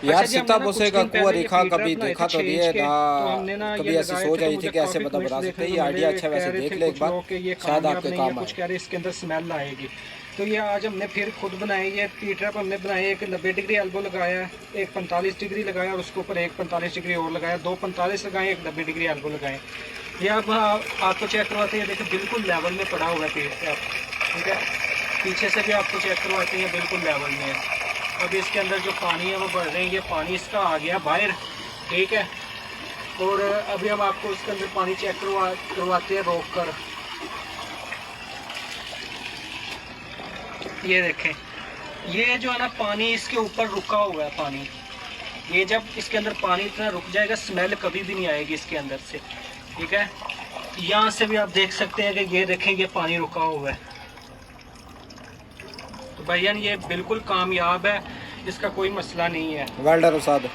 यार सीता बोसे का कुआं रेखा कभी देखा तो नहीं है ना, कभी ऐसी सोच आई थी कि ऐसे बता सकते हैं। ये आइडिया अच्छा है, वैसे देख ले एक बार, शायद आपके काम आए। कुछ कह रहे इसके अंदर स्मेल आएगी, तो ये आज हमने फिर खुद बनाई। ये पी ट्रैप हमने बनाई, एक 90 डिग्री एल्बो लगाया, एक 45 डिग्री लगाया और उसके ऊपर एक 45 डिग्री और लगाया, दो 45 लगाए, एक 90 डिग्री एल्बो लगाए। ये अब आपको चेक करवाते हैं, देखिए बिल्कुल लेवल में पड़ा हुआ है पी ट्रैप, ठीक है। पीछे से भी आपको चेक करवाते हैं, बिल्कुल लेवल में है। अब इसके अंदर जो पानी है वो बढ़ रहे हैं, ये पानी इसका आ गया बाहर, ठीक है। और अभी हम आपको इसके अंदर पानी चेक करवाते हैं रोक कर। ये देखें, ये जो है ना पानी इसके ऊपर रुका हुआ है पानी। ये जब इसके अंदर पानी इतना रुक जाएगा, स्मेल कभी भी नहीं आएगी इसके अंदर से, ठीक है। यहाँ से भी आप देख सकते हैं कि ये देखें, ये पानी रुका हुआ है। तो भाईजान ये बिल्कुल कामयाब है, इसका कोई मसला नहीं है। वेल्डर उस्ताद।